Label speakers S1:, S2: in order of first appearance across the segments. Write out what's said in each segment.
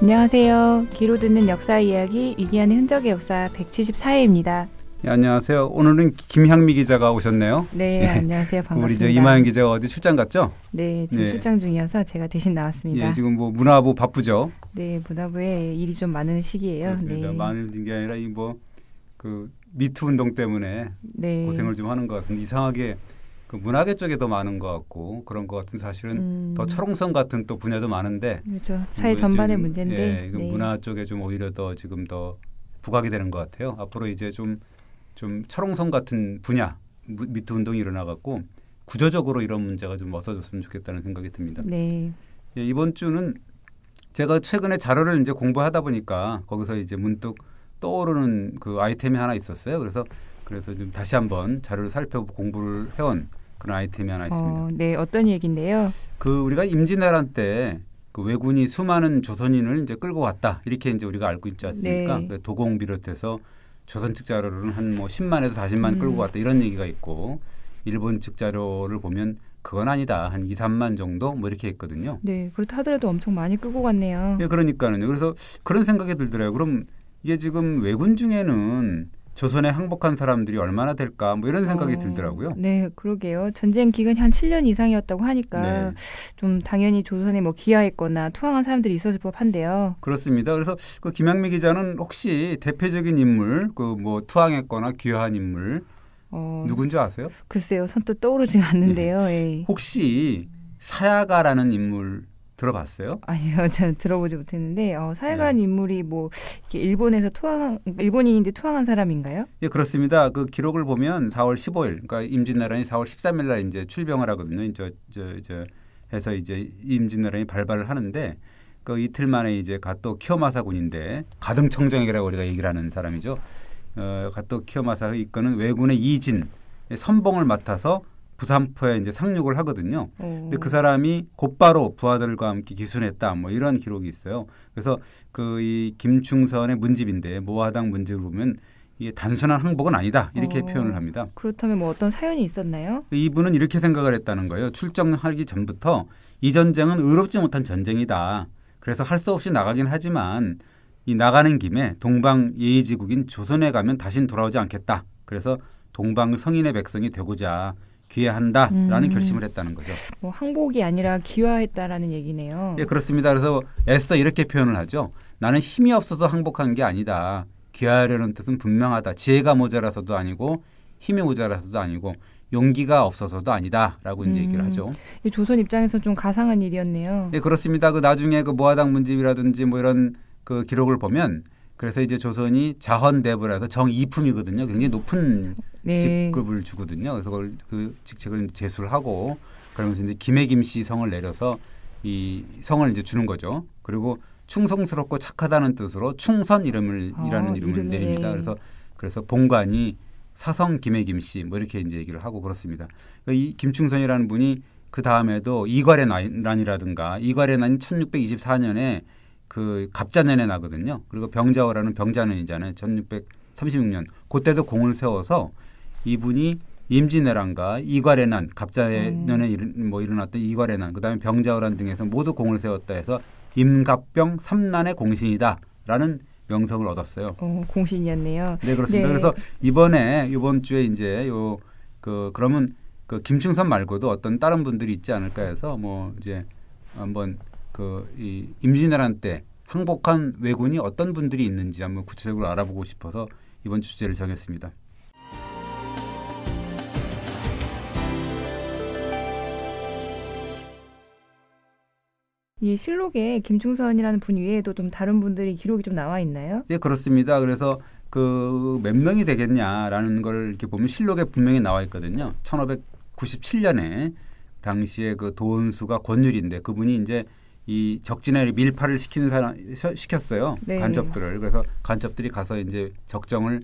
S1: 안녕하세요. 귀로 듣는 역사 이야기 이기한의 흔적의 역사 174회입니다.
S2: 네, 안녕하세요. 오늘은 김향미 기자가 오셨네요.
S1: 네, 안녕하세요. 반갑습니다.
S2: 우리 저 이마연 기자가 어디 출장 갔죠?
S1: 네, 지금 출장 중이어서 제가 대신 나왔습니다.
S2: 예, 지금 뭐 문화부 바쁘죠?
S1: 네, 문화부에 일이 좀 많은 시기예요.
S2: 그렇습니다.
S1: 네.
S2: 많은 게 아니라 이 뭐 그 미투 운동 때문에
S1: 네.
S2: 고생을 좀 하는 것 같은데 이상하게 그 문화계 쪽에 더 많은 것 같고 그런 것 같은 사실은 더 철옹성 같은 또 분야도 많은데
S1: 그렇죠. 사회 전반의 문제인데
S2: 예, 네. 문화 쪽에 좀 오히려 더 지금 더 부각이 되는 것 같아요. 앞으로 이제 좀 철옹성 같은 분야 미투 운동이 일어나갖고 구조적으로 이런 문제가 좀 없어졌으면 좋겠다는 생각이 듭니다.
S1: 네.
S2: 예, 이번 주는 제가 최근에 자료를 이제 공부하다 보니까 거기서 이제 문득 떠오르는 그 아이템이 하나 있었어요. 그래서 좀 다시 한번 자료를 살펴보고 공부를 해온 그런 아이템이 하나 있습니다.
S1: 네, 어떤 얘기인데요?
S2: 그 우리가 임진왜란 때 그 왜군이 수많은 조선인을 이제 끌고 갔다 이렇게 이제 우리가 알고 있지 않습니까?
S1: 네.
S2: 그 도공 비롯해서 조선 측 자료로는 한 뭐 10만에서 40만 끌고 갔다 이런 얘기가 있고 일본 측 자료를 보면 그건 아니다 한 2, 3만 정도 뭐 이렇게 했거든요.
S1: 네, 그렇다 하더라도 엄청 많이 끌고 갔네요.
S2: 예, 그러니까요. 그래서 그런 생각이 들더라고요. 그럼 이게 지금 왜군 중에는 조선에 항복한 사람들이 얼마나 될까 뭐 이런 생각이 들더라고요.
S1: 네, 그러게요. 전쟁 기간이 한 7년 이상이었다고 하니까
S2: 네.
S1: 좀 당연히 조선에 뭐 기하했거나 투항한 사람들이 있었을 법한데요.
S2: 그렇습니다. 그래서 그 김양미 기자는 혹시 대표적인 인물 그 뭐 투항했거나 귀화한 인물 누군지 아세요?
S1: 글쎄요. 선뜻 떠오르지 않는데요. 예.
S2: 혹시 사야가라는 인물 들어봤어요?
S1: 아니요. 저는 들어보지 못했는데 사야가라는 인물이 뭐 이렇게 일본에서 일본인인데 투항한 사람인가요?
S2: 예, 그렇습니다. 그 기록을 보면 4월 15일, 그러니까 임진왜란이 4월 13일 날 이제 출병을 하거든요. 해서 이제 임진왜란이 발발을 하는데 그 이틀 만에 이제 가토 키요마사 군인데 가등청정이라고 우리가 얘기를 하는 사람이죠. 가토 키요마사가 이끄는 왜군의 이진 선봉을 맡아서 부산포에 이제 상륙을 하거든요. 근데 그 사람이 곧바로 부하들과 함께 기순했다. 뭐 이런 기록이 있어요. 그래서 그 이 김충선의 문집인데 모화당 문집을 보면 이게 단순한 항복은 아니다. 이렇게 표현을 합니다.
S1: 그렇다면 뭐 어떤 사연이 있었나요?
S2: 이분은 이렇게 생각을 했다는 거예요. 출정하기 전부터 이 전쟁은 의롭지 못한 전쟁이다. 그래서 할 수 없이 나가긴 하지만 이 나가는 김에 동방 예의지국인 조선에 가면 다신 돌아오지 않겠다. 그래서 동방 성인의 백성이 되고자 귀화한다라는 결심을 했다는 거죠.
S1: 뭐 항복이 아니라 귀화했다라는 얘기네요.
S2: 예, 그렇습니다. 그래서 애써 이렇게 표현을 하죠. 나는 힘이 없어서 항복한 게 아니다. 귀화하려는 뜻은 분명하다. 지혜가 모자라서도 아니고 힘이 모자라서도 아니고 용기가 없어서도 아니다라고 이제 얘기를 하죠.
S1: 이 조선 입장에서 좀 가상한 일이었네요.
S2: 예, 그렇습니다. 그 나중에 그 모화당 문집이라든지 뭐 이런 그 기록을 보면 그래서 이제 조선이 자헌대부라 해서 정이품이거든요. 굉장히 높은 직급을 주거든요. 그래서 그 직책을 제수를 하고 그러면서 이제 김해김씨 성을 내려서 이 성을 이제 주는 거죠. 그리고 충성스럽고 착하다는 뜻으로 충선이라는 이름을 내립니다. 그래서 본관이 사성 김해김씨 뭐 이렇게 이제 얘기를 하고 그렇습니다. 그러니까 이 김충선이라는 분이 그 다음에도 이괄의 난이라든가 이괄의 난이 1624년에 그 갑자년에 나거든요. 그리고 병자호라는 병자년이잖아요. 1636년. 그때도 공을 세워서 이분이 임진왜란과 이괄의 난, 갑자년에 일어났던 이괄의 난, 그다음에 병자호란 등에서 모두 공을 세웠다 해서 임갑병 3난의 공신이다라는 명성을 얻었어요.
S1: 공신이었네요.
S2: 네, 그렇습니다. 네. 그래서 이번 주에 이제 그러면 그 김충선 말고도 어떤 다른 분들이 있지 않을까 해서 뭐 이제 한번 이 임진왜란 때 항복한 왜군이 어떤 분들이 있는지 한번 구체적으로 알아보고 싶어서 이번 주 주제를 정했습니다.
S1: 이 실록에 김충선이라는 분 외에도 좀 다른 분들이 기록이 좀 나와 있나요?
S2: 네, 그렇습니다. 그래서 그 몇 명이 되겠냐라는 걸 이렇게 보면 실록에 분명히 나와 있거든요. 1597년에 당시에 그 도은수가 권율인데 그분이 이제 이 적진에 밀파를 시켰어요. 네. 간첩들을. 그래서 간첩들이 가서 이제 적정을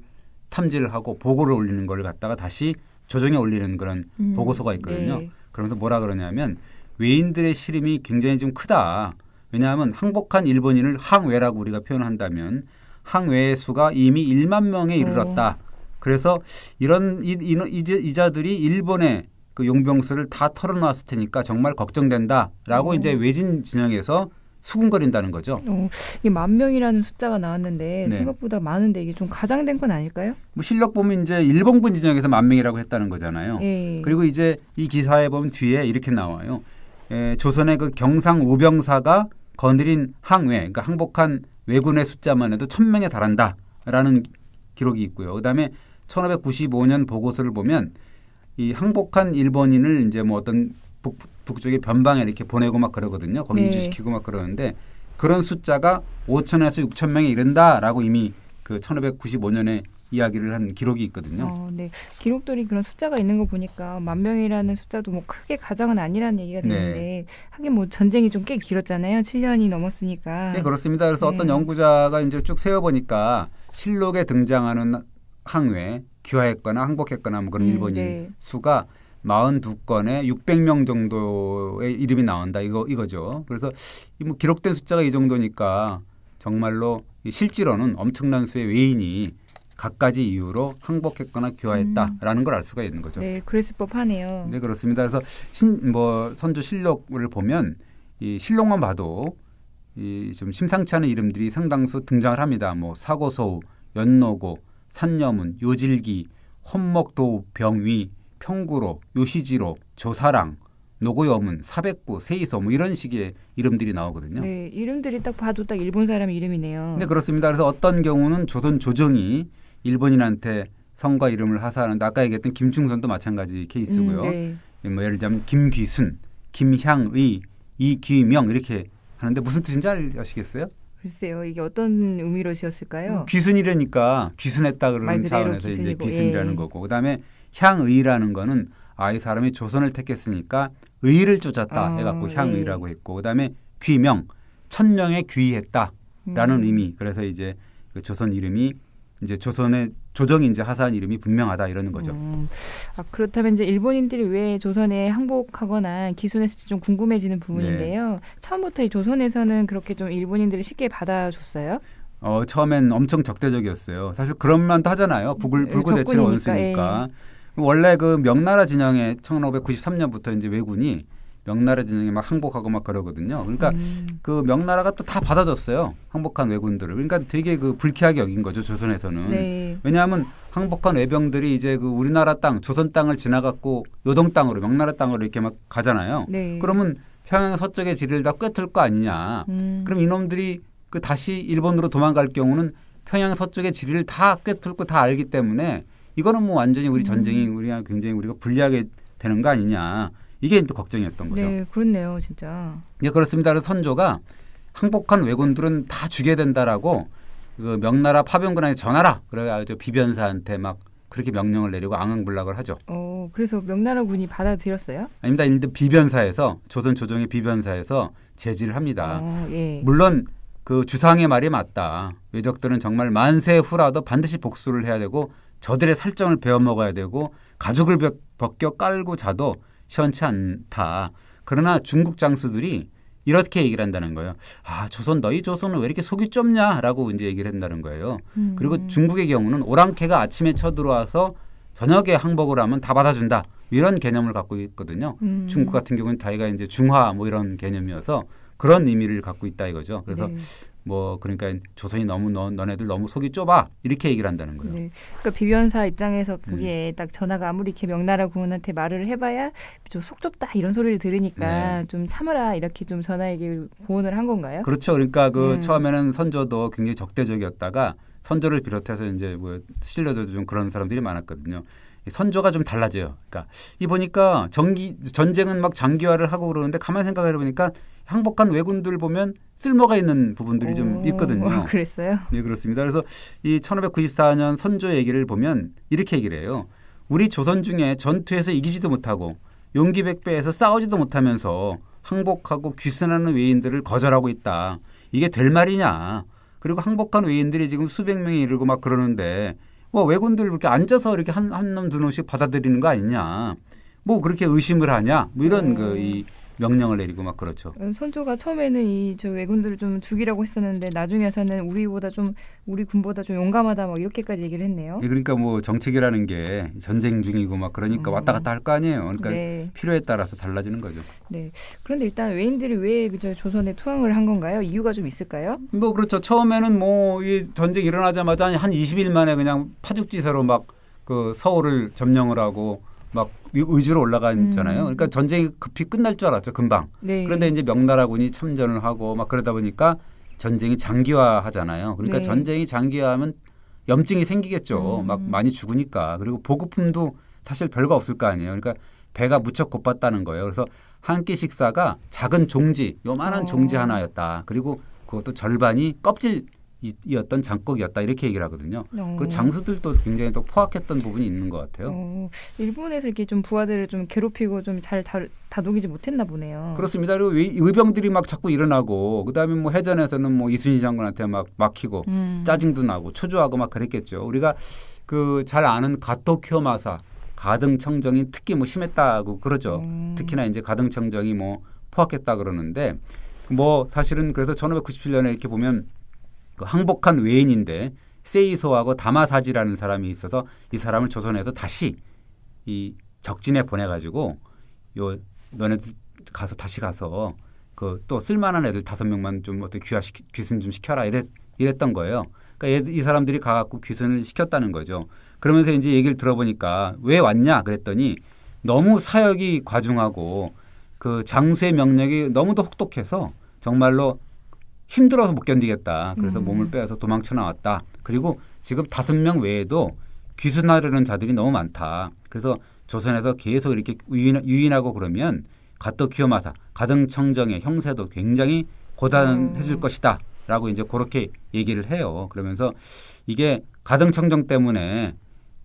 S2: 탐지를 하고 보고를 올리는 걸 갖다가 다시 조정에 올리는 그런 보고서가 있거든요. 네. 그러면서 뭐라 그러냐면 외인들의 시름이 굉장히 좀 크다. 왜냐하면 항복한 일본인을 항외라고 우리가 표현한다면 항외의 수가 이미 1만 명에 이르렀다. 그래서 이런 이자들이 일본의 그 용병수를 다 털어놨을 테니까 정말 걱정된다라고 이제 외진 진영에서 수군거린다는 거죠.
S1: 이게 10,000명이라는 숫자가 나왔는데
S2: 네.
S1: 생각보다 많은데 이게 좀 과장된 건 아닐까요?
S2: 뭐 실력 보면 이제 일본군 진영에서 10,000명이라고 했다는 거잖아요.
S1: 예.
S2: 그리고 이제 이 기사에 보면 뒤에 이렇게 나와요. 조선의 그 경상 우병사가 거느린 항외, 그러니까 항복한 왜군의 숫자만 해도 1,000명에 달한다라는 기록이 있고요. 그다음에 1595년 보고서를 보면 이 항복한 일본인을 이제 뭐 어떤 북쪽의 변방에 이렇게 보내고 막 그러거든요. 거기
S1: 네.
S2: 이주시키고 막 그러는데 그런 숫자가 5,000에서 6,000명에 이른다라고 이미 그 1595년에 이야기를 한 기록이 있거든요.
S1: 네. 기록들이 그런 숫자가 있는 거 보니까 10,000명이라는 숫자도 뭐 크게 가장은 아니라는 얘기가 되는데
S2: 네.
S1: 하긴 뭐 전쟁이 좀 꽤 길었잖아요. 7년이 넘었으니까.
S2: 네, 그렇습니다. 그래서
S1: 네.
S2: 어떤 연구자가 이제 쭉 세어보니까 실록에 등장하는 항외, 귀화했거나 항복했거나 뭐 그런 일본인
S1: 네.
S2: 수가 42건에 600명 정도의 이름이 나온다 이거죠. 그래서 뭐 기록된 숫자가 이 정도니까 정말로 실제로는 엄청난 수의 외인이 갖가지 이유로 항복했거나 귀화했다라는 걸 알 수가 있는 거죠.
S1: 네, 그랬을 법하네요.
S2: 네, 그렇습니다. 그래서 선조 실록을 보면 이 실록만 봐도 이 좀 심상치 않은 이름들이 상당수 등장을 합니다. 뭐 사고소우, 연노고, 산여문, 요질기, 혼목도, 병위, 평구로, 요시지로, 조사랑, 노고여문, 사백구, 세이서 뭐 이런 식의 이름들이 나오거든요.
S1: 네, 이름들이 딱 봐도 딱 일본 사람 이름이네요.
S2: 네, 그렇습니다. 그래서 어떤 경우는 조선 조정이 일본인한테 성과 이름을 하사하는데 아까 얘기했던 김충선도 마찬가지 케이스고요.
S1: 네.
S2: 뭐 예를 들자면 김귀순, 김향의, 이귀명 이렇게 하는데 무슨 뜻인지 아시겠어요?
S1: 글쎄요, 이게 어떤 의미로 지었을까요?
S2: 귀순이라니까 귀순했다
S1: 말
S2: 그러는
S1: 그대로
S2: 차원에서 이제
S1: 귀순이고,
S2: 귀순이라는
S1: 예.
S2: 거고, 그다음에 향의라는 거는 이 사람이 조선을 택했으니까 의를 쫓았다 해갖고 향의라고 했고, 그다음에 귀명 천명에 귀했다라는 의미. 그래서 이제 그 조선 이름이 이제 조선의 조정이 이제 하사한 이름이 분명하다 이러는 거죠.
S1: 그렇다면 이제 일본인들이 왜 조선에 항복하거나 기순했을지 좀 궁금해지는 부분인데요.
S2: 네.
S1: 처음부터 이 조선에서는 그렇게 좀 일본인들을 쉽게 받아줬어요?
S2: 처음엔 엄청 적대적이었어요. 사실 그런 말도 하잖아요. 불구대치는 원수니까. 원래 그 명나라 진영에 1593년부터 이제 왜군이 명나라 진영에 막 항복하고 막 그러거든요. 그러니까 그 명나라가 또 다 받아줬어요. 항복한 왜군들을. 그러니까 되게 그 불쾌하게 여긴 거죠. 조선에서는.
S1: 네.
S2: 왜냐하면 항복한 외병들이 이제 그 우리나라 땅, 조선 땅을 지나갖고 요동 땅으로, 명나라 땅으로 이렇게 막 가잖아요.
S1: 네.
S2: 그러면 평양 서쪽의 지리를 다 꿰뚫 거 아니냐. 그럼 이놈들이 그 다시 일본으로 도망갈 경우는 평양 서쪽의 지리를 다 꿰뚫고 다 알기 때문에 이거는 뭐 완전히 우리 전쟁이 우리가 굉장히 우리가 불리하게 되는 거 아니냐. 이게 또 걱정이었던 거죠.
S1: 네, 그렇네요, 진짜.
S2: 예, 그렇습니다. 그래서 선조가 항복한 왜군들은 다 죽여야 된다라고 그 명나라 파병군한테 전하라. 그래가지고 비변사한테 막 그렇게 명령을 내리고 앙앙불락을 하죠.
S1: 그래서 명나라 군이 받아들였어요?
S2: 아닙니다. 일단 비변사에서 조선 조정의 비변사에서 제지를 합니다.
S1: 예.
S2: 물론 그 주상의 말이 맞다. 왜적들은 정말 만세 후라도 반드시 복수를 해야 되고 저들의 살점을 베어 먹어야 되고 가죽을 벗겨 깔고 자도 시원치 않다. 그러나 중국 장수들이 이렇게 얘기를 한다는 거예요. 너희 조선은 왜 이렇게 속이 좁냐라고 이제 얘기를 한다는 거예요. 그리고 중국의 경우는 오랑캐가 아침에 쳐들어와서 저녁에 항복을 하면 다 받아준다. 이런 개념을 갖고 있거든요. 중국 같은 경우는 자기가 이제 중화 뭐 이런 개념이어서 그런 의미를 갖고 있다 이거죠. 그래서
S1: 네.
S2: 뭐 그러니까 조선이 너네들 너무 속이 좁아 이렇게 얘기를 한다는 거예요.
S1: 네. 그러니까 비변사 입장에서 보기에 딱 전하가 아무리 이렇게 명나라 군한테 말을 해봐야 좀 속 좁다 이런 소리를 들으니까 좀 참으라 이렇게 좀 전하에게 고언을 한 건가요?
S2: 그렇죠. 그러니까 그 처음에는 선조도 굉장히 적대적이었다가 선조를 비롯해서 이제 뭐 신뢰도 좀 그런 사람들이 많았거든요. 선조가 좀 달라져요. 그러니까 이 보니까 전쟁은 막 장기화를 하고 그러는데 가만히 생각해 보니까 항복한 왜군들 보면 쓸모가 있는 부분들이 좀 있거든요.
S1: 그랬어요?
S2: 네, 그렇습니다. 그래서 이 1594년 선조 얘기를 보면 이렇게 얘기를 해요. 우리 조선 중에 전투에서 이기지도 못하고 용기백배에서 싸우지도 못하면서 항복하고 귀순하는 외인들을 거절하고 있다. 이게 될 말이냐. 그리고 항복한 외인들이 지금 수백 명이 이르고 막 그러는데 뭐 왜군들 이렇게 앉아서 이렇게 한 놈 두 놈씩 받아들이는 거 아니냐. 뭐 그렇게 의심을 하냐. 뭐 이런 이 명령을 내리고 막 그렇죠.
S1: 선조가 처음에는 이 저 왜군들을 좀 죽이라고 했었는데 나중에서는 우리 군보다 좀 용감하다 막 이렇게까지 얘기를 했네요.
S2: 그러니까 뭐 정책이라는 게 전쟁 중이고 막 그러니까 왔다 갔다 할 거 아니에요. 그러니까
S1: 네.
S2: 필요에 따라서 달라지는 거죠.
S1: 네. 그런데 일단 왜인들이 왜 그저 조선에 투항을 한 건가요? 이유가 좀 있을까요?
S2: 뭐 그렇죠. 처음에는 뭐 이 전쟁 일어나자마자 한 20일 만에 그냥 파죽지세로 막 그 서울을 점령을 하고 막 의주로 올라갔잖아요. 그러니까 전쟁이 급히 끝날 줄 알았죠. 금방.
S1: 네.
S2: 그런데 이제 명나라군이 참전을 하고 막 그러다 보니까 전쟁이 장기화하잖아요. 그러니까
S1: 네.
S2: 전쟁이 장기화하면 염증이 생기겠죠. 막 많이 죽으니까. 그리고 보급품도 사실 별거 없을 거 아니에요. 그러니까 배가 무척 고팠다는 거예요. 그래서 한 끼 식사가 작은 종지, 요만한 종지 하나였다. 그리고 그것도 절반이 껍질이었던 장국이었다. 이렇게 얘기를 하거든요. 그 장수들도 굉장히 또 포악했던 부분이 있는 것 같아요.
S1: 일본에서 이렇게 좀 부하들을 좀 괴롭히고 좀 잘 다독이지 못했나 보네요.
S2: 그렇습니다. 그리고 의병들이 막 자꾸 일어나고 그다음에 뭐 해전에서는 뭐 이순신 장군한테 막 막히고 짜증도 나고 초조하고 막 그랬겠죠. 우리가 그 잘 아는 가토키요마사 가등청정이 특히 뭐 심했다고 그러죠. 특히나 이제 가등청정이 뭐 포악했다 그러는데 뭐 사실은 그래서 1597년에 이렇게 보면 그 항복한 외인인데 세이소하고 다마사지라는 사람이 있어서 이 사람을 조선에서 다시 이 적진에 보내가지고 너네들 다시 가서 그 또 쓸만한 애들 5명만 좀 어떻게 귀순 좀 시켜라 이랬던 거예요. 그러니까 이 사람들이 가갖고 귀순을 시켰다는 거죠. 그러면서 이제 얘기를 들어보니까 왜 왔냐 그랬더니 너무 사역이 과중하고 그 장수의 명령이 너무도 혹독해서 정말로 힘들어서 못 견디겠다. 그래서 몸을 빼앗아 도망쳐 나왔다. 그리고 지금 5명 외에도 귀순하려는 자들이 너무 많다. 그래서 조선에서 계속 이렇게 유인하고 그러면 가토키요마사 가등청정의 형세도 굉장히 고단해질 것이다. 라고 이제 그렇게 얘기를 해요. 그러면서 이게 가등청정 때문에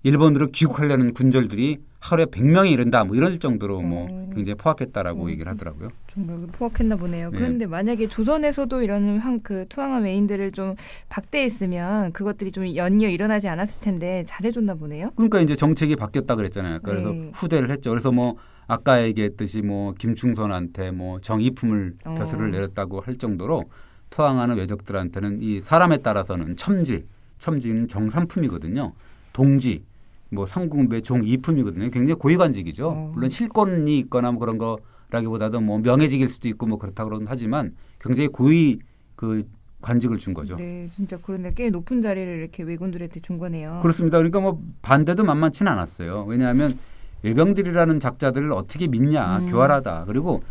S2: 일본으로 귀국하려는 군졸들이 하루에 100명이 이른다. 뭐 이럴 정도로 뭐 굉장히 포악했다라고 얘기를 하더라고요.
S1: 정말 포악했나 보네요.
S2: 네.
S1: 그런데 만약에 조선에서도 이런 그 투항한 외인들을 좀 박대했으면 그것들이 좀 연이어 일어나지 않았을 텐데 잘해줬나 보네요.
S2: 그러니까 이제 정책이 바뀌었다 그랬잖아요. 그래서 후대를 했죠. 그래서 뭐 아까 얘기했듯이 뭐 김충선한테 뭐 정이품을 벼슬을 내렸다고 할 정도로 투항하는 외적들한테는 이 사람에 따라서는 첨지는 정삼품이거든요. 동지, 뭐 삼국배 종이품이거든요. 굉장히 고위관직이죠. 물론 실권이 있거나 뭐 그런 거라기보다도 뭐 명예직일 수도 있고 뭐 그렇다고 하지만 굉장히 고위 그 관직을 준 거죠.
S1: 네, 진짜 그런데 꽤 높은 자리를 이렇게 왜군들한테 준 거네요.
S2: 그렇습니다. 그러니까 뭐 반대도 만만치는 않았어요. 왜냐하면 외병들이라는 작자들을 어떻게 믿냐, 교활하다. 그리고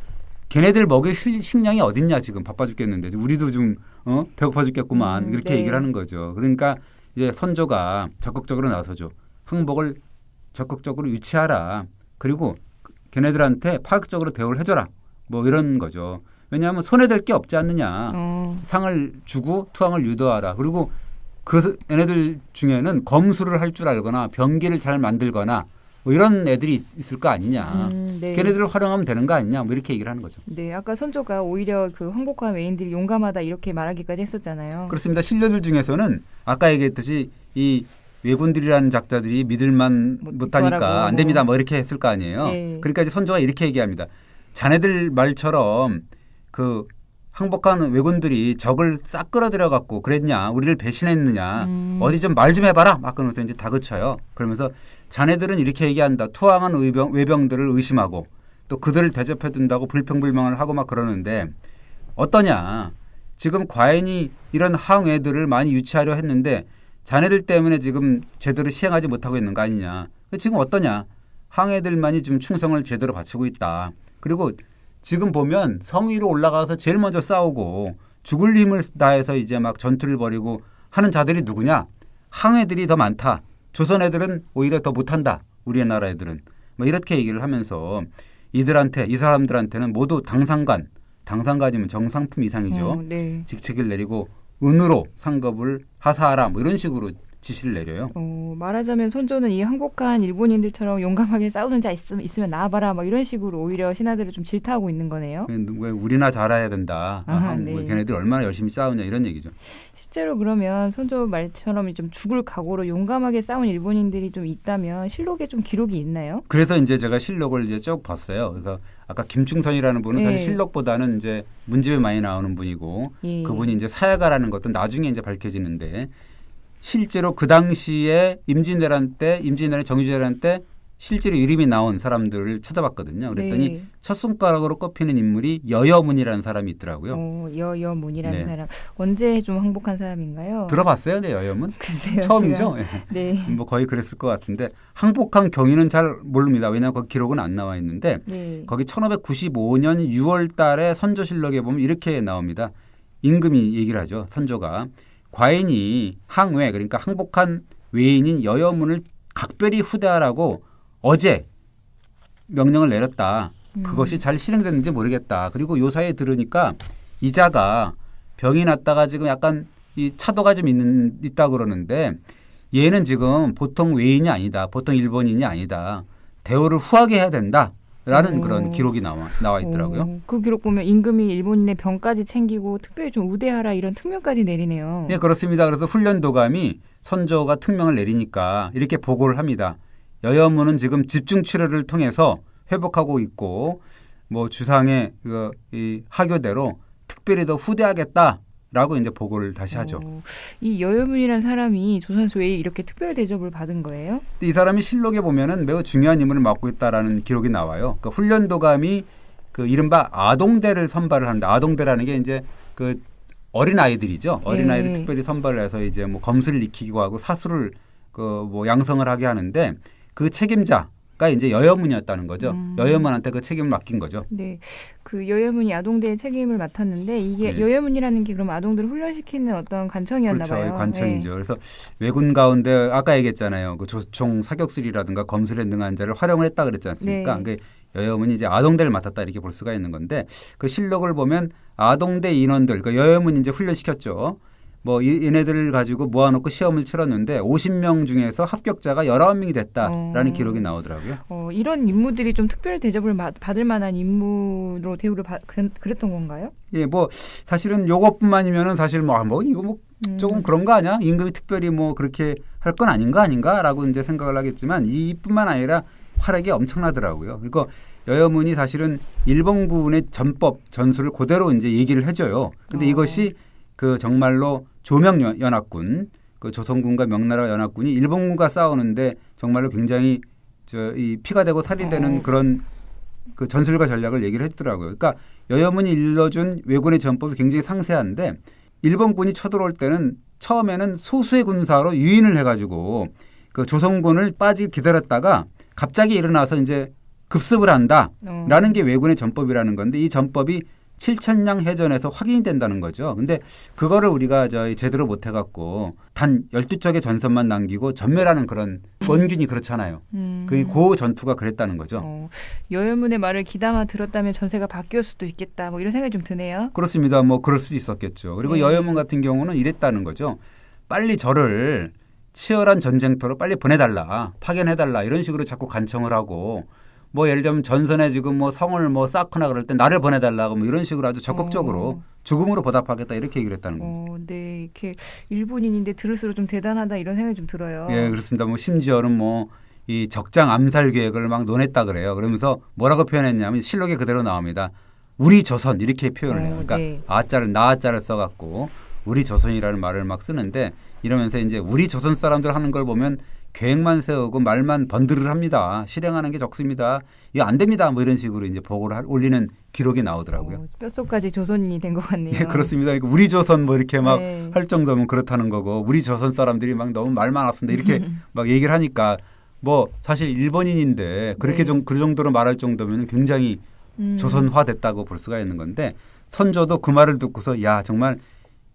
S2: 걔네들 먹일 식량이 어딨냐 지금 바빠 죽겠는데 우리도 좀 배고파 죽겠구만 이렇게
S1: 네.
S2: 얘기를 하는 거죠. 그러니까 이제 선조가 적극적으로 나서죠. 항복을 적극적으로 유치하라. 그리고 걔네들한테 파격적으로 대우를 해줘라. 뭐 이런 거죠. 왜냐하면 손해될 게 없지 않느냐. 상을 주고 투항을 유도하라. 그리고 그 얘네들 중에는 검수를 할 줄 알거나 병기를 잘 만들거나 뭐 이런 애들이 있을 거 아니냐.
S1: 네.
S2: 걔네들을 활용하면 되는 거 아니냐. 뭐 이렇게 얘기를 하는 거죠.
S1: 네, 아까 선조가 오히려 그 항복한 외인들이 용감하다 이렇게 말하기까지 했었잖아요.
S2: 그렇습니다. 신료들 중에서는 아까 얘기했듯이 이 왜군들이라는 작자들이 믿을만 못하니까 안 됩니다. 뭐 이렇게 했을 거 아니에요.
S1: 네.
S2: 그러니까 이제 선조가 이렇게 얘기합니다. 자네들 말처럼 그 항복한 왜군들이 적을 싹 끌어들여 갖고 그랬냐, 우리를 배신했느냐, 어디 좀 말 좀 해봐라. 막 그러면서 이제 다그쳐요. 그러면서 자네들은 이렇게 얘기한다. 투항한 외병들을 의심하고 또 그들을 대접해 둔다고 불평불만을 하고 막 그러는데 어떠냐? 지금 과인이 이런 항외들을 많이 유치하려 했는데 자네들 때문에 지금 제대로 시행하지 못하고 있는 거 아니냐. 지금 어떠냐. 항해들만이 좀 충성을 제대로 바치고 있다. 그리고 지금 보면 성 위로 올라가서 제일 먼저 싸우고 죽을 힘을 다해서 이제 막 전투를 벌이고 하는 자들이 누구냐. 항해들이 더 많다. 조선 애들은 오히려 더 못한다. 우리나라 애들은. 뭐 이렇게 얘기를 하면서 이 사람들한테는 모두 당상관이면 정상품 이상이죠.
S1: 네.
S2: 직책을 내리고 은으로 상급을 하사하라 뭐 이런 식으로 지시를 내려요.
S1: 말하자면 선조는 이 항복한 일본인들처럼 용감하게 싸우는 자 있으면 나와봐라 막 이런 식으로 오히려 신하들을 좀 질타하고 있는 거네요.
S2: 왜 우리나 잘해야 된다.
S1: 네.
S2: 걔네들 얼마나 열심히 싸우냐 이런 얘기죠.
S1: 실제로 그러면 선조 말처럼 좀 죽을 각오로 용감하게 싸운 일본인들이 좀 있다면 실록에 좀 기록이 있나요?
S2: 그래서 이제 제가 실록을 이제 쭉 봤어요. 그래서 아까 김충선이라는 분은 사실 실록보다는 이제 문집에 많이 나오는 분이고 그분이 이제 사야가라는 것도 나중에 이제 밝혀지는데 실제로 그 당시에 임진왜란 정유재란 때 실제로 이름이 나온 사람들을 찾아봤거든요. 그랬더니 첫 손가락으로 꼽히는 인물이 여여문이라는 사람이 있더라고요.
S1: 여여문이라는 사람. 언제 좀 항복한 사람인가요?
S2: 들어봤어요, 네, 여여문?
S1: 글쎄요.
S2: 처음이죠.
S1: 네.
S2: 뭐 거의 그랬을 것 같은데 항복한 경위는 잘 모릅니다. 왜냐하면 거기 기록은 안 나와 있는데 거기 1595년 6월 달에 선조실록에 보면 이렇게 나옵니다. 임금이 얘기를 하죠. 선조가. 과인이 항외 그러니까 항복한 외인인 여여문을 각별히 후대하라고 어제 명령을 내렸다. 그것이 잘 실행됐는지 모르겠다. 그리고 요사에 들으니까 이자가 병이 났다가 지금 약간 이 차도가 좀 있다 그러는데 얘는 지금 보통 외인이 아니다. 보통 일본인이 아니다. 대우를 후하게 해야 된다. 라는 그런 기록이 나와 있더라고요.
S1: 그 기록 보면 임금이 일본인의 병까지 챙기고 특별히 좀 우대하라 이런 특명까지 내리네요.
S2: 네, 그렇습니다. 그래서 훈련도감이 선조가 특명을 내리니까 이렇게 보고를 합니다. 여여문은 지금 집중 치료를 통해서 회복하고 있고 뭐 주상의 이 하교대로 특별히 더 후대하겠다라고 이제 보고를 다시 하죠.
S1: 이 여여문이라는 사람이 조선에서 왜 이렇게 특별 대접을 받은 거예요?
S2: 이 사람이 실록에 보면은 매우 중요한 임무를 맡고 있다라는 기록이 나와요. 그러니까 훈련도감이 그 이른바 아동대를 선발을 하는데 아동대라는 게 이제 그 어린 아이들이죠. 어린 아이들 특별히 선발을 해서 이제 뭐 검술을 익히기도 하고 사수를 그 뭐 양성을 하게 하는데 그 책임자가 이제 여여문이었다는 거죠. 여여문한테 그 책임을 맡긴 거죠.
S1: 네, 그 여여문이 아동대의 책임을 맡았는데 이게 여여문이라는 게 그럼 아동들을 훈련시키는 어떤 관청이었나 봐요.
S2: 그렇죠, 관청이죠. 그래서 왜군 가운데 아까 얘기했잖아요. 그 조총 사격술이라든가 검술에 능한 자를 활용을 했다 그랬지 않습니까? 그 여여문이 이제 아동대를 맡았다 이렇게 볼 수가 있는 건데 그 실록을 보면 아동대 인원들, 그 여여문이 이제 훈련시켰죠. 뭐 얘네들을 가지고 모아놓고 시험을 치렀는데 50명 중에서 합격자가 19명이 됐다라는 기록이 나오더라고요.
S1: 이런 임무들이 좀 특별 대접을 받을 만한 임무로 대우를 그랬던 건가요? 예,
S2: 뭐 사실은 요것뿐만이면은 사실 뭐 이거 뭐 조금 그런 거 아니야? 임금이 특별히 뭐 그렇게 할 건 아닌가라고 이제 생각을 하겠지만 이뿐만 아니라 활약이 엄청나더라고요. 그리고 여여문이 사실은 일본군의 전법 전술을 그대로 이제 얘기를 해줘요. 근데 이것이 그 정말로 조명연합군, 그 조선군과 명나라 연합군이 일본군과 싸우는데 정말로 굉장히 이 피가 되고 살이 되는 그런 그 전술과 전략을 얘기를 했더라고요. 그러니까 여여문이 일러준 왜군의 전법이 굉장히 상세한데 일본군이 쳐들어올 때는 처음에는 소수의 군사로 유인을 해가지고 그 조선군을 빠지게 기다렸다가 갑자기 일어나서 이제 급습을 한다라는 게 왜군의 전법이라는 건데 이 전법이 7천량 해전에서 확인이 된다는 거죠. 근데 그거를 우리가 제대로 못 해갖고 단 12척의 전선만 남기고 전멸하는 그런 원균이 그렇잖아요. 그 전투가 그랬다는 거죠.
S1: 여여문의 말을 귀담아 들었다면 전세가 바뀌었을 수도 있겠다. 뭐 이런 생각이 좀 드네요.
S2: 그렇습니다. 뭐 그럴 수 있었겠죠. 그리고 여여문 같은 경우는 이랬다는 거죠. 빨리 저를 치열한 전쟁터로 빨리 보내달라. 파견해달라. 이런 식으로 자꾸 간청을 하고 뭐 예를 들면 전선에 지금 뭐 성을 뭐 쌓거나 그럴 때 나를 보내달라고 뭐 이런 식으로 아주 적극적으로 죽음으로 보답하겠다 이렇게 얘기를 했다는 겁니다.
S1: 네, 이렇게 일본인인데 들을수록 좀 대단하다 이런 생각이 좀 들어요.
S2: 예, 그렇습니다. 뭐 심지어는 뭐 이 적장 암살 계획을 막 논했다 그래요. 그러면서 뭐라고 표현했냐면 실록에 그대로 나옵니다. 우리 조선 이렇게 표현을 해요. 그러니까 아자를 나아자를 써갖고 우리 조선이라는 말을 막 쓰는데 이러면서 이제 우리 조선 사람들 하는 걸 보면 계획만 세우고 말만 번들을 합니다. 실행하는 게 적습니다. 이거 안 됩니다. 뭐 이런 식으로 이제 보고를 올리는 기록이 나오더라고요.
S1: 뼛속까지 조선인이 된 것 같네요.
S2: 예, 그렇습니다. 그러니까 우리 조선 뭐 이렇게 막 할 정도면 그렇다는 거고 우리 조선 사람들이 막 너무 말만 앞선다 이렇게 막 얘기를 하니까 뭐 사실 일본인인데 그렇게 좀 그 정도로 말할 정도면 굉장히 조선화 됐다고 볼 수가 있는 건데 선조도 그 말을 듣고서 야 정말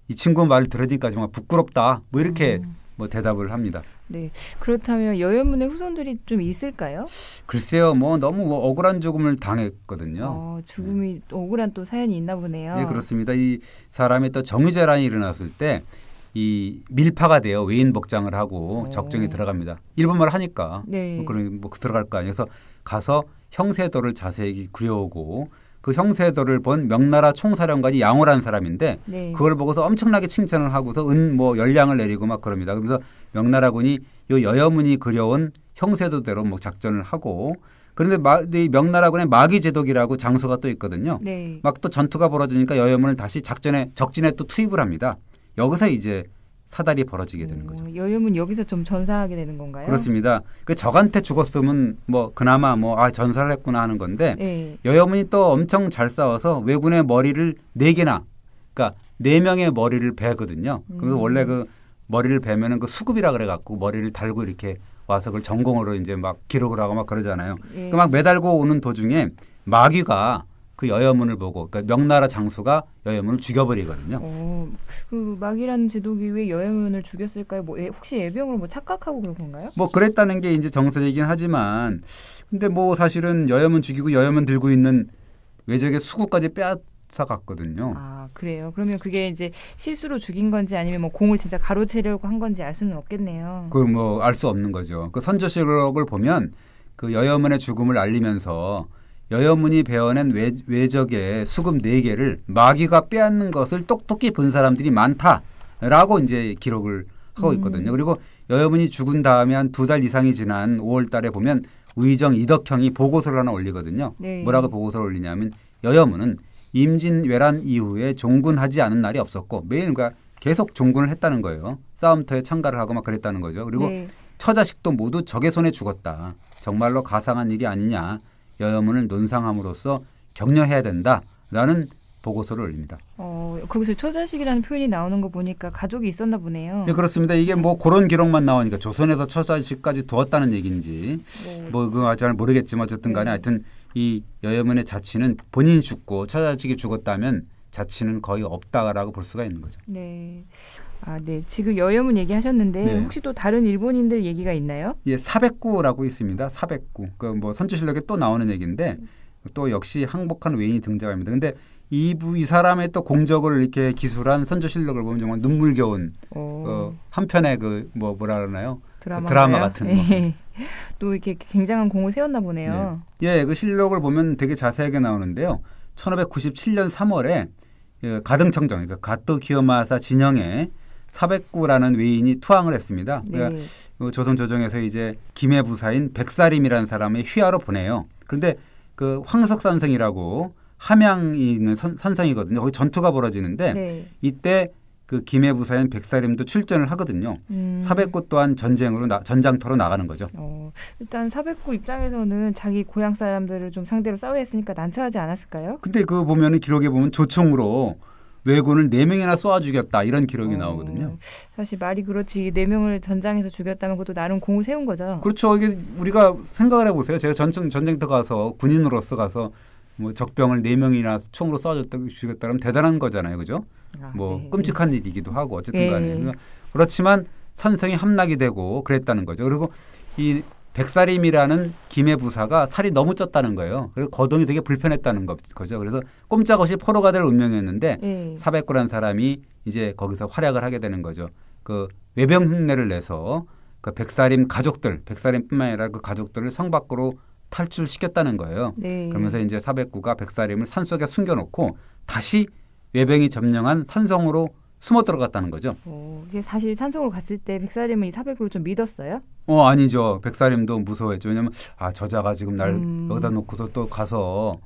S2: 이 친구 말을 들으니까 정말 부끄럽다. 뭐 이렇게 뭐 대답을 합니다.
S1: 네. 그렇다면 여여문의 후손들이 좀 있을까요?
S2: 글쎄요. 뭐 너무 억울한 죽음을 당했거든요.
S1: 죽음이 억울한 또 사연이 있나 보네요.
S2: 네, 그렇습니다. 이 사람이 또 정유재란이 일어났을 때 이 밀파가 돼요. 외인 복장을 하고 적정에 들어갑니다. 일본말 하니까
S1: 네.
S2: 뭐 들어갈 거 아니에요. 그래서 가서 형세도를 자세히 그려오고 그 형세도를 본 명나라 총사령관이 양호란 사람인데
S1: 네.
S2: 그걸 보고서 엄청나게 칭찬을 하고서 뭐 열량을 내리고 막 그럽니다. 그래서 명나라군이 이 여여문이 그려온 형세도대로 뭐 작전을 하고 그런데 이 명나라군의 마기제독이라고 장소가 또 있거든요.
S1: 네.
S2: 막 또 전투가 벌어지니까 여여문을 다시 적진에 또 투입을 합니다. 여기서 이제 사달이 벌어지게 되는 거죠.
S1: 여여문 여기서 좀 전사하게 되는 건가요?
S2: 그렇습니다. 그 적한테 죽었으면 뭐 그나마 전사를 했구나 하는 건데
S1: 네.
S2: 여여문이 또 엄청 잘 싸워서 왜군의 머리를 4개나 그러니까 4명의 머리를 베거든요. 그래서 원래 그 머리를 베면은 그 수급이라 그래 갖고 머리를 달고 이렇게 와서 그걸 전공으로 이제 막 기록을 하고 막 그러잖아요.
S1: 네.
S2: 그 막 매달고 오는 도중에 마귀가 그 여여문을 보고 그러니까 명나라 장수가 여여문을 죽여버리거든요.
S1: 그 마기라는 제독이 왜 여여문을 죽였을까요? 뭐 혹시 예병을 뭐 착각하고 그런 건가요?
S2: 뭐 그랬다는 게 이제 정설이긴 하지만 근데 뭐 사실은 여여문 죽이고 여여문 들고 있는 외적의 수구까지 빼앗아 갔거든요.
S1: 아 그래요. 그러면 그게 이제 실수로 죽인 건지 아니면 뭐 공을 진짜 가로채려고 한 건지 알 수는 없겠네요.
S2: 그걸 뭐 알 수 없는 거죠. 그 선조실록을 보면 그 여여문의 죽음을 알리면서 여여문이 베어낸 외적의 수금 4개를 마귀가 빼앗는 것을 똑똑히 본 사람들이 많다라고 이제 기록을 하고 있거든요. 그리고 여여문이 죽은 다음에 한 2달 이상이 지난 5월 달에 보면 우의정 이덕형이 보고서를 하나 올리거든요.
S1: 네.
S2: 뭐라고 보고서를 올리냐면 여여문은 임진왜란 이후에 종군하지 않은 날이 없었고 매일 계속 종군을 했다는 거예요. 싸움터에 참가를 하고 막 그랬다는 거죠. 그리고
S1: 네.
S2: 처자식도 모두 적의 손에 죽었다. 정말로 가상한 일이 아니냐. 여여문을 논상함으로써 격려해야 된다라는 보고서를 올립니다.
S1: 거기서 처자식이라는 표현이 나오는 거 보니까 가족이 있었나 보네요.
S2: 네, 그렇습니다. 이게 뭐 그런 기록만 나오니까 조선에서 처자식까지 두었다는 얘기인지
S1: 네.
S2: 뭐 그거 잘 모르겠지만 어쨌든 간에 하여튼 이 여여문의 자취는 본인이 죽고 처자식이 죽었다면 자취는 거의 없다라고 볼 수가 있는 거죠.
S1: 네. 아, 네. 지금 여여문 얘기하셨는데
S2: 네.
S1: 혹시 또 다른 일본인들 얘기가 있나요?
S2: 예, 사백구라고 있습니다. 사백구. 그 뭐 선조실록에 또 나오는 얘기인데 또 역시 항복한 외인이 등장합니다. 근데 이 사람의 또 공적을 이렇게 기술한 선조실록을 보면 정말 눈물겨운 한편의 그 뭐라 그러나요? 드라마 같은 거.
S1: 또 이렇게 굉장한 공을 세웠나 보네요.
S2: 네. 예, 그 실록을 보면 되게 자세하게 나오는데요. 1597년 3월에 가등청정, 그러니까 가토 기요마사 진영에 사백구라는 외인이 투항을 했습니다.
S1: 네.
S2: 그러니까 조선 조정에서 이제 김해 부사인 백사림이라는 사람을 휘하러 보내요. 그런데 그 황석산성이라고 함양이 있는 산성이거든요. 거기 전투가 벌어지는데
S1: 네.
S2: 이때 그 김해 부사인 백사림도 출전을 하거든요. 사백구 또한 전장터로 나가는 거죠.
S1: 일단 사백구 입장에서는 자기 고향 사람들을 좀 상대로 싸워야 했으니까 난처하지 않았을까요?
S2: 근데 그 보면은 기록에 보면 조총으로 왜군을 4명이나 쏘아 죽였다 이런 기록이 나오거든요.
S1: 사실 말이 그렇지 4명을 전장에서 죽였다면 그것도 나름 공을 세운 거죠.
S2: 그렇죠. 이게 우리가 생각을 해보세요. 제가 전쟁터 가서 군인으로서 가서 뭐 적병을 4명이나 총으로 쏴줬다 죽였다 그러면 대단한 거잖아요. 그죠? 뭐
S1: 네.
S2: 끔찍한 일이기도 하고 어쨌든
S1: 네.
S2: 간에. 그렇지만 산성이 함락이 되고 그랬다는 거죠. 그리고 이 백사림이라는 김해 부사가 살이 너무 쪘다는 거예요. 그래서 거동이 되게 불편했다는 거죠. 그래서 꼼짝없이 포로가 될 운명이었는데
S1: 네.
S2: 사백구라는 사람이 이제 거기서 활약을 하게 되는 거죠. 그 외병 흉내를 내서 그 백사림 가족들, 백사림뿐만 아니라 그 가족들을 성 밖으로 탈출시켰다는 거예요.
S1: 네.
S2: 그러면서 이제 사백구가 백사림을 산속에 숨겨놓고 다시 외병이 점령한 산성으로 숨어 들어갔다는 거죠.
S1: 이게 사실 산속으로 갔을 때 백사림은 이 사백구를 좀 믿었어요?
S2: 아니죠. 백사림도 무서워했죠. 왜냐하면 저자가 지금 날 여기다 놓고서 또 가서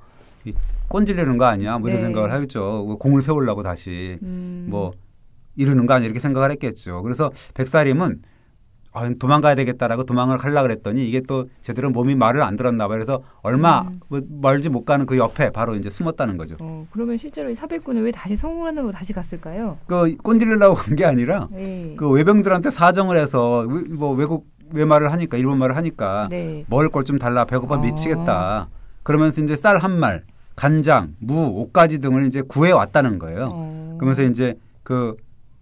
S2: 꼰질리는 거 아니야? 뭐 이런
S1: 네.
S2: 생각을 하겠죠. 공을 세우려고 다시 뭐 이러는 거 아니야? 이렇게 생각을 했겠죠. 그래서 백사림은 도망가야 되겠다라고 도망을 하려고 그랬더니 이게 또 제대로 몸이 말을 안 들었나 봐요. 그래서 얼마 멀지 못 가는 그 옆에 바로 이제 숨었다는 거죠.
S1: 그러면 실제로 이 사백구는 왜 다시 성문으로 다시 갔을까요?
S2: 그 꼰질리려고 간 게 아니라
S1: 네.
S2: 그 외병들한테 사정을 해서 뭐 외말을 하니까 일본 말을 하니까
S1: 네.
S2: 먹을 걸 좀 달라 배고파 미치겠다. 그러면서 이제 쌀 한 말, 간장, 무, 옷가지 등을 이제 구해 왔다는 거예요. 그러면서 이제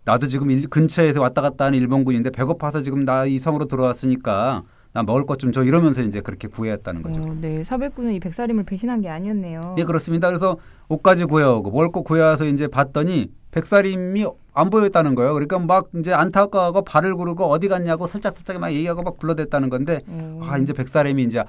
S2: 나도 지금 근처에서 왔다 갔다 하는 일본군인데 배고파서 지금 나 이 성으로 들어왔으니까 나 먹을 것 좀 줘 이러면서 이제 그렇게 구해왔다는 거죠.
S1: 네, 사백구는 이 백사림을 배신한 게 아니었네요.
S2: 예, 그렇습니다. 그래서 옷까지 구해오고 먹을 거 구해와서 이제 봤더니 백사림이 안 보였다는 거예요. 그러니까 막 이제 안타까워하고 발을 구르고 어디 갔냐고 살짝 막 얘기하고 막 불러댔다는 건데 이제 백사림이 이제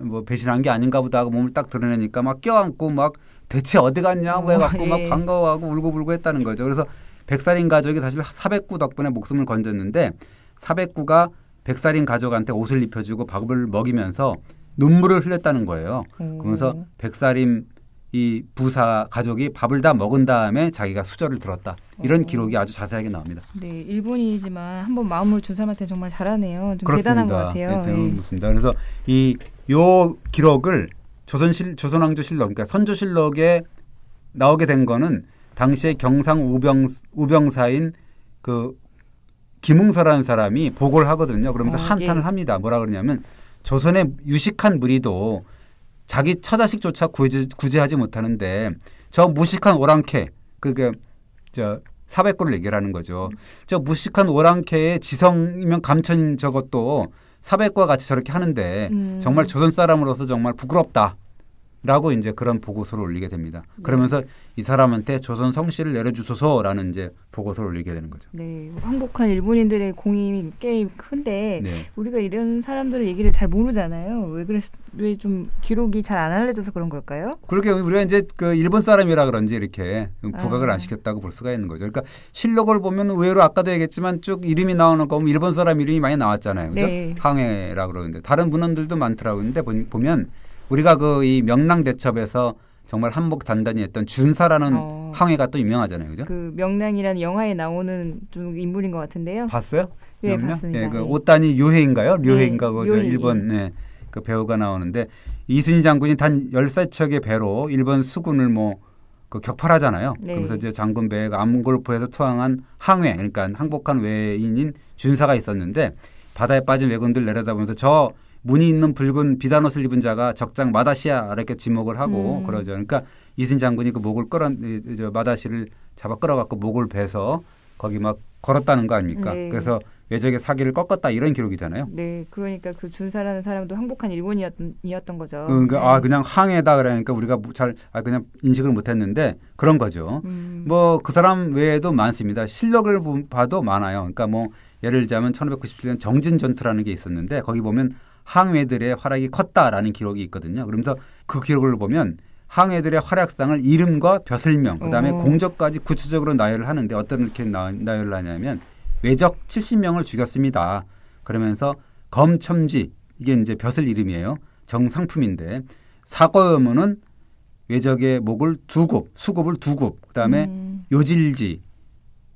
S2: 뭐 배신한 게 아닌가 보다 하고 몸을 딱 드러내니까 막 껴안고 막 대체 어디 갔냐고 해갖고 막 반가워하고 울고불고 했다는 거죠. 그래서 백사림 가족이 사실 사백구 덕분에 목숨을 건졌는데 사백구가 백사림 가족한테 옷을 입혀주고 밥을 먹이면서 눈물을 흘렸다는 거예요. 그러면서 백사림 이 부사 가족이 밥을 다 먹은 다음에 자기가 수저를 들었다. 이런 기록이 아주 자세하게 나옵니다.
S1: 네, 일본이지만 한번 마음을 준 사람한테 정말 잘하네요. 좀
S2: 그렇습니다.
S1: 대단한 것 같아요.
S2: 네, 그렇습니다. 그래서 요 기록을 조선왕조실록, 그러니까 선조실록에 나오게 된 거는 당시에 경상 우병사인 그 김웅서라는 사람이 보고를 하거든요. 그러면서 한탄을 합니다. 뭐라 그러냐면 조선의 유식한 무리도 자기 처자식조차 구제하지 못하는데 저 무식한 오랑캐 그게 저 사백구를 얘기하는 거죠. 저 무식한 오랑캐의 지성이면 감천인 저것도 사백구와 같이 저렇게 하는데 정말 조선 사람으로서 정말 부끄럽다. 라고 이제 그런 보고서를 올리게 됩니다. 그러면서 이 사람한테 조선 성씨를 내려주소서라는 이제 보고서를 올리게 되는 거죠.
S1: 네, 항복한 일본인들의 공이 꽤 큰데
S2: 네.
S1: 우리가 이런 사람들의 얘기를 잘 모르잖아요. 왜 좀 기록이 잘 안 알려져서 그런 걸까요?
S2: 그렇게 우리가 이제 그 일본 사람이라 그런지 이렇게 부각을 안 시켰다고 볼 수가 있는 거죠. 그러니까 실록을 보면 의외로 아까도 얘기했지만 쭉 이름이 나오는 거 보면 일본 사람 이름이 많이 나왔잖아요. 그죠?
S1: 네.
S2: 항해라 그러는데 다른 문헌들도 많더라고요. 근데 보면 우리가 그 이 명랑대첩에서 정말 한복 단단히 했던 준사라는 항해가 또 유명하잖아요. 그죠?
S1: 그 명랑이라는 영화에 나오는 좀 인물인 것 같은데요.
S2: 봤어요?
S1: 네, 명량? 봤습니다.
S2: 네, 그 옷단이 요해인가요? 료해인가?
S1: 네,
S2: 그 일본 네, 그 배우가 나오는데 이순희 장군이 단 10척의 배로 일본 수군을 그 격파하잖아요.
S1: 네.
S2: 그러면서 이제 장군 배가 암골포에서 투항한 항해, 그러니까 항복한 외인인 준사가 있었는데 바다에 빠진 왜군들 내려다보면서 저 무늬 있는 붉은 비단 옷을 입은 자가 적장 마다시야 이렇게 지목을 하고 그러죠. 그러니까 이순 장군이 그 목을 마다시를 잡아 끌어갖고 목을 베서 거기 막 걸었다는 거 아닙니까?
S1: 네.
S2: 그래서 외적의 사기를 꺾었다 이런 기록이잖아요.
S1: 네, 그러니까 그 준사라는 사람도 항복한 일본이었던 거죠.
S2: 그러니까
S1: 네.
S2: 그냥 항해다 그러니까 우리가 그냥 인식을 못했는데 그런 거죠. 뭐 그 사람 외에도 많습니다. 실력을 봐도 많아요. 그러니까 뭐 예를 들자면 1597년 정진전투라는 게 있었는데 거기 보면 항해들의 활약이 컸다라는 기록이 있거든요. 그러면서 그 기록을 보면 항해들의 활약상을 이름과 벼슬명 그다음에 공적까지 구체적으로 나열을 하는데 어떤 이렇게 나열을 하냐면 외적 70명을 죽였습니다. 그러면서 검첨지 이게 이제 벼슬 이름이에요. 정상품인데 사고여문은 외적의 목을 2굽, 수굽을 2굽 그다음에 요질지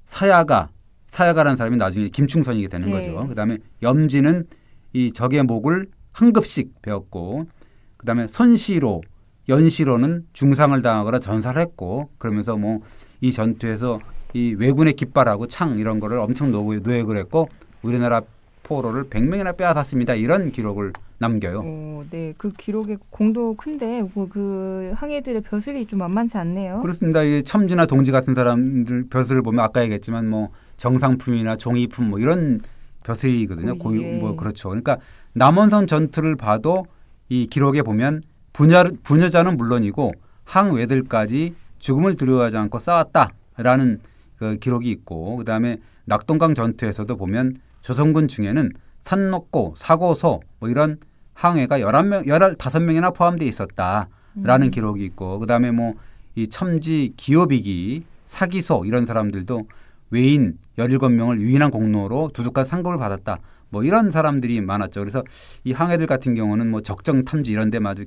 S2: 사야가라는 사람이 나중에 김충선이게 되는
S1: 네.
S2: 거죠. 그다음에 염지는 이 적의 목을 한 급씩 베었고 그다음에 손시로, 연시로는 중상을 당하거나 전사를 했고 그러면서 이 전투에서 이 왜군의 깃발하고 창 이런 거를 엄청 노획을 했고 우리나라 포로를 100명이나 빼앗았습니다. 이런 기록을 남겨요.
S1: 네, 그 기록의 공도 큰데 그 항해들의 벼슬이 좀 만만치 않네요.
S2: 그렇습니다. 이 첨지나 동지 같은 사람들 벼슬을 보면 아까 얘기했지만 정상품이나 종이품 이런 벼슬이거든요. 그렇죠. 그러니까 남원선 전투를 봐도 이 기록에 보면 부녀자는 물론이고 항외들까지 죽음을 두려워하지 않고 싸웠다라는 그 기록이 있고 그다음에 낙동강 전투에서도 보면 조선군 중에는 산록고, 사고소 이런 항해가 15명이나 포함되어 있었다라는 기록이 있고 그다음에 이 첨지, 기요비기, 사기소 이런 사람들도 외인 17명을 유인한 공로로 두둑한 상급을 받았다. 이런 사람들이 많았죠. 그래서 이 항해들 같은 경우는 적정 탐지 이런 데 아주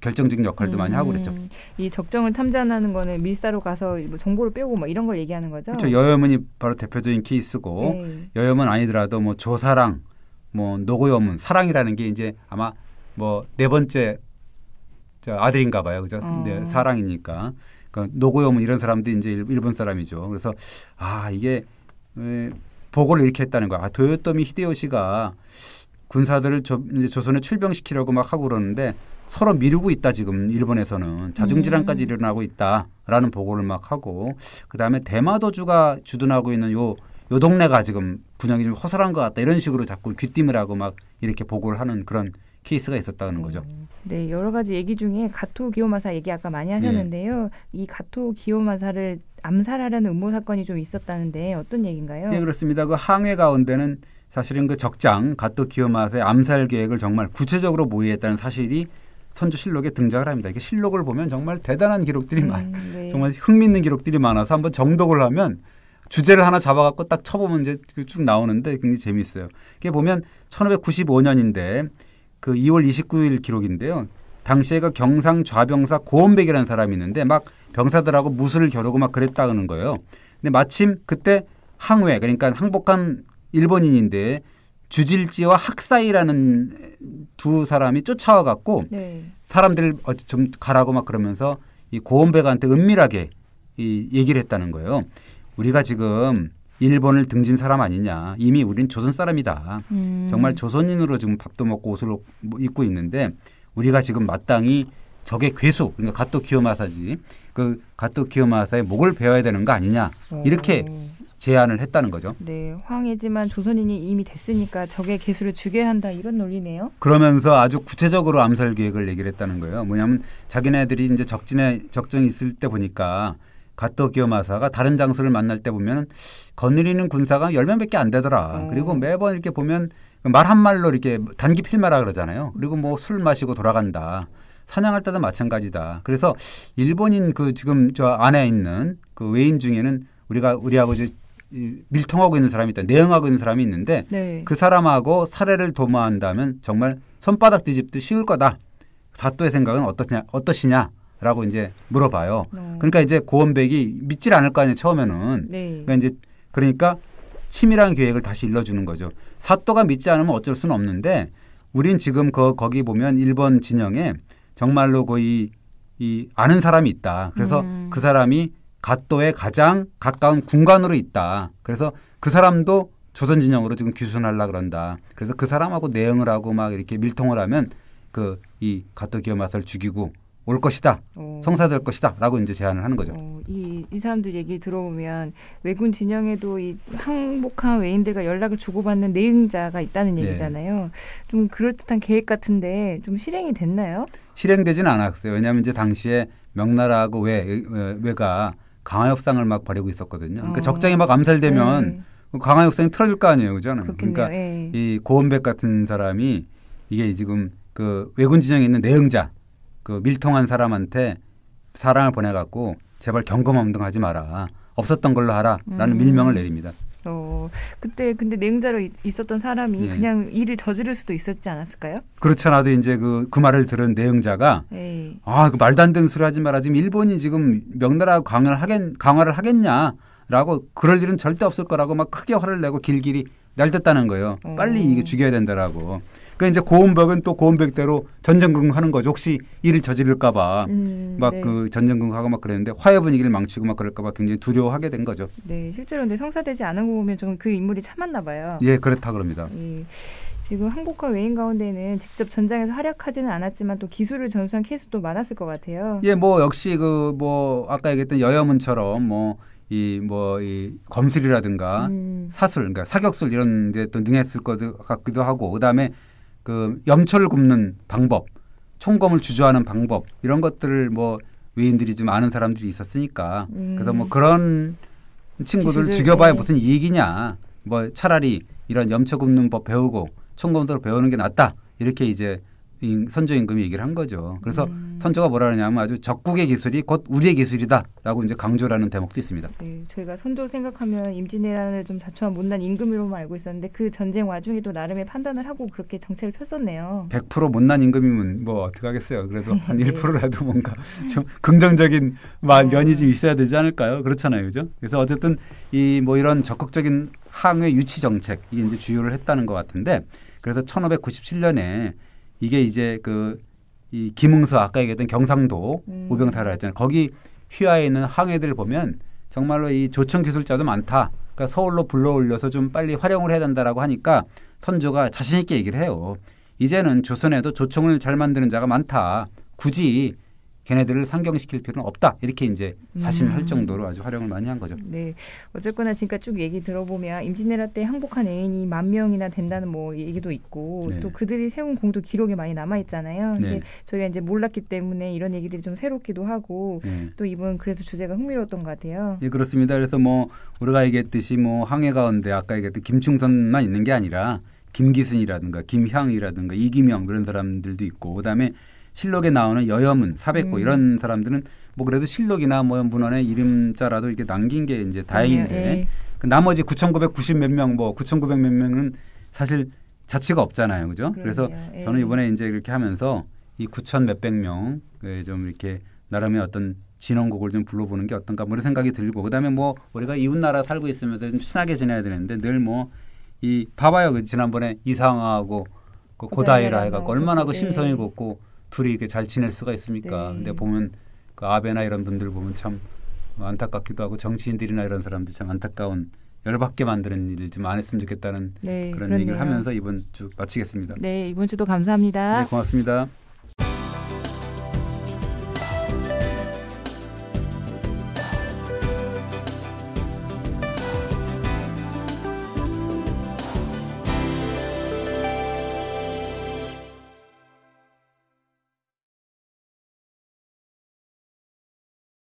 S2: 결정적인 역할도 많이 하고 그랬죠.
S1: 이 적정을 탐지하는 거는 밀사로 가서 정보를 빼고 이런 걸 얘기하는 거죠.
S2: 그렇죠. 여여문이 바로 대표적인 케이스고
S1: 네.
S2: 여여문 아니더라도 조사랑 노고여문 사랑이라는 게 이제 아마 네 번째 아들인가 봐요. 그죠? 네, 사랑이니까. 그러니까 노고여문 이런 사람도 이제 일본 사람이죠. 그래서 이게 보고를 이렇게 했다는 거야. 도요토미 히데요시가 군사들을 조선에 출병시키려고 막 하고 그러는데 서로 미루고 있다 지금 일본에서는 자중질환까지 일어나고 있다라는 보고를 막 하고 그다음에 대마도주가 주둔하고 있는 요 동네가 지금 분위기 좀 허술한 것 같다 이런 식으로 자꾸 귀띔을 하고 막 이렇게 보고를 하는 그런 케이스가 있었다는 거죠.
S1: 네, 여러 가지 얘기 중에 가토 기요마사 얘기 아까 많이 하셨는데요. 이 가토 기요마사를 암살하려는 음모 사건이 좀 있었다는데 어떤 얘기인가요?
S2: 네, 그렇습니다. 그 항해 가운데는 사실은 그 적장 가토 기요마사의 암살 계획을 정말 구체적으로 모의했다는 사실이 선조실록에 등장을 합니다. 이게 실록을 보면 정말 대단한 기록들이
S1: 네.
S2: 정말 흥미있는 기록들이 많아서 한번 정독을 하면 주제를 하나 잡아갖고 딱 쳐보면 이제 쭉 나오는데 굉장히 재미있어요. 이게 보면 1595년인데 그 2월 29일 기록인데요. 당시에 그 경상 좌병사 고원백이라는 사람이 있는데 막 병사들하고 무술을 겨루고 막 그랬다는 거예요. 근데 마침 그때 항회 그러니까 항복한 일본인인데 주질지와 학사이라는 두 사람이 쫓아와 갖고
S1: 네.
S2: 사람들을 좀 가라고 막 그러면서 이 고원백한테 은밀하게 이 얘기를 했다는 거예요. 우리가 지금 일본을 등진 사람 아니냐. 이미 우린 조선 사람이다. 정말 조선인으로 지금 밥도 먹고 옷을 입고 있는데 우리가 지금 마땅히 적의 괴수 그러니까 가토 기요마사지 그 가토 기요마사의 목을 베어야 되는 거 아니냐. 이렇게 제안을 했다는 거죠.
S1: 네, 황해지만 조선인이 이미 됐으니까 적의 개수를 죽여야 한다 이런 논리네요.
S2: 그러면서 아주 구체적으로 암살 계획을 얘기를 했다는 거예요. 뭐냐면 자기네들이 이제 적정이 있을 때 보니까 가토 기요마사가 다른 장소를 만날 때 보면 거느리는 군사가 10명밖에 안 되더라. 그리고 매번 이렇게 보면 말 한 말로 이렇게 단기 필마라 그러잖아요. 그리고 뭐 술 마시고 돌아간다. 사냥할 때도 마찬가지다. 그래서 일본인 그 지금 저 안에 있는 그 외인 중에는 우리하고 이제 밀통하고 있는 사람이 있다. 내응하고 있는 사람이 있는데
S1: 네.
S2: 그 사람하고 살해를 도모한다면 정말 손바닥 뒤집듯 쉬울 거다. 사또의 생각은 어떠시냐라고 이제 물어봐요. 그러니까 이제 고원백이 믿질 않을 거 아니에요. 처음에는.
S1: 네.
S2: 그러니까 치밀한 계획을 다시 일러주는 거죠. 사또가 믿지 않으면 어쩔 수는 없는데 우린 지금 거기 보면 일본 진영에 정말로 거의 이 아는 사람이 있다. 그래서 그 사람이 가토에 가장 가까운 군관으로 있다. 그래서 그 사람도 조선 진영으로 지금 귀순하려고 그런다. 그래서 그 사람하고 내응을 하고 막 이렇게 밀통을 하면 그 이 가토 기요마사를 죽이고 올 것이다. 성사될 것이다. 라고 이제 제안을 하는 거죠.
S1: 이 사람들 얘기 들어보면 왜군 진영에도 이 항복한 외인들과 연락을 주고받는 내응자가 있다는 얘기잖아요. 좀 그럴듯한 계획 같은데 좀 실행이 됐나요?
S2: 실행되지는 않았어요. 왜냐하면 이제 당시에 명나라하고 외가 강화협상을 막 벌이고 있었거든요. 그러니까 적장이 막 암살되면 강화협상이 틀어질 거 아니에요. 그잖아요. 그러니까 이 고원백 같은 사람이 이게 지금 그 왜군 진영에 있는 내응자 그 밀통한 사람한테 사람을 보내갖고 제발 경거망동하지 마라. 없었던 걸로 하라라는 밀명을 내립니다.
S1: 그때 근데 내응자로 있었던 사람이 그냥 일을 저지를 수도 있었지 않았을까요?
S2: 그렇지 않아도 이제 그 말을 들은 내응자가 그 말도 안 되는 소리 하지 마라. 지금 일본이 지금 명나라 강화를 하겠냐라고 그럴 일은 절대 없을 거라고 막 크게 화를 내고 길길이 날렸다는 거예요. 빨리 이게 죽여야 된다라고. 그러니까 이제 고원백은 또 고원백대로 전전긍긍하는 거죠. 혹시 일을 저지를까봐 막 그 전전긍긍하고 막 그랬는데 화해 분위기를 망치고 막 그럴까봐 굉장히 두려워하게 된 거죠. 네,
S1: 실제로 근데 성사되지 않은 거 보면 좀 그 인물이 참았나 봐요.
S2: 예, 그렇다 그럽니다.
S1: 지금 항복한 외인 가운데는 직접 전장에서 활약하지는 않았지만 또 기술을 전수한 케이스도 많았을 것 같아요.
S2: 예, 뭐 역시 그 뭐 아까 얘기했던 여여문처럼 이 검술이라든가 사술, 그러니까 사격술 이런 데 또 능했을 것 같기도 하고 그다음에 그 염초를 굽는 방법, 총검을 주저하는 방법 이런 것들을 뭐 외인들이 좀 아는 사람들이 있었으니까 그래서 뭐 그런 친구들 죽여봐야 무슨 이익이냐. 뭐 차라리 이런 염초 굽는 법 배우고 총검술을 배우는 게 낫다. 이렇게 이제 선조 임금이 얘기를 한 거죠. 그래서 선조가 뭐라 그러냐면 아주 적국의 기술이 곧 우리의 기술이다라고 이제 강조를 하는 대목도 있습니다.
S1: 네, 저희가 선조 생각하면 임진왜란을 좀 자초한 못난 임금으로만 알고 있었는데 그 전쟁 와중에도 나름의 판단을 하고 그렇게 정책을 폈었네요.
S2: 100% 못난 임금이면 뭐 어떻게 하겠어요. 그래도 한 1%라도 뭔가 좀 긍정적인 면이 좀 있어야 되지 않을까요? 그렇잖아요, 그죠? 그래서 어쨌든 이 뭐 이런 적극적인 항해 유치 정책 이게 이제 주요를 했다는 것 같은데 그래서 1597년에 이게 이제 이 김응서 아까 얘기했던 경상도 우병사를 했잖아요. 거기 휘하에 있는 항해들 보면 정말로 이 조청 기술자도 많다. 그러니까 서울로 불러올려서 좀 빨리 활용을 해야 된다라고 하니까 선조가 자신 있게 얘기를 해요. 이제는 조선에도 조청을 잘 만드는 자가 많다. 굳이 걔네들을 상경시킬 필요는 없다. 이렇게 이제 자신을 할 정도로 아주 활용을 많이 한 거죠.
S1: 네. 어쨌거나 지금까지 쭉 얘기 들어보면 임진왜란 때 항복한 애인이 10,000명이나 된다는 뭐 얘기도 있고
S2: 네.
S1: 또 그들이 세운 공도 기록이 많이 남아 있잖아요. 근데
S2: 네.
S1: 저희가 이제 몰랐기 때문에 이런 얘기들이 좀 새롭기도 하고
S2: 네.
S1: 또 이번 그래서 주제가 흥미로웠던 것 같아요.
S2: 예, 그렇습니다. 그래서 뭐 우리가 얘기했듯이 뭐 항해 가운데 아까 얘기했던 김충선만 있는 게 아니라 김기순이라든가 김향이라든가 이기명 이런 사람들도 있고 그다음에 실록에 나오는 여여문, 사백고 이런 사람들은 뭐 그래도 실록이나 뭐 문헌에 이름자라도 이렇게 남긴 게 이제 다행인데 그 나머지 9,990 몇 명, 뭐 9,900 몇 명은 사실 자취가 없잖아요, 그죠? 그래서 저는 이번에 이제 이렇게 하면서 이 9,000 몇백 명 좀 이렇게 나름의 어떤 진원곡을 좀 불러보는 게 어떤가 뭐 이런 생각이 들고 그다음에 뭐 우리가 이웃 나라 살고 있으면서 좀 친하게 지내야 되는데 늘 뭐 이 봐봐요, 그 지난번에 이상하고 그 고다이라 해갖고 얼마나 그 심성이 곱고 둘이 이렇게 잘 지낼 수가 있습니까? 근데 보면 그 아베나 이런 분들 보면 참 안타깝기도 하고 정치인들이나 이런 사람들 참 안타까운 열받게 만드는 일을 좀 안 했으면 좋겠다는 그런 얘기를 하면서 이번 주 마치겠습니다.
S1: 네, 이번 주도 감사합니다.
S2: 네, 고맙습니다.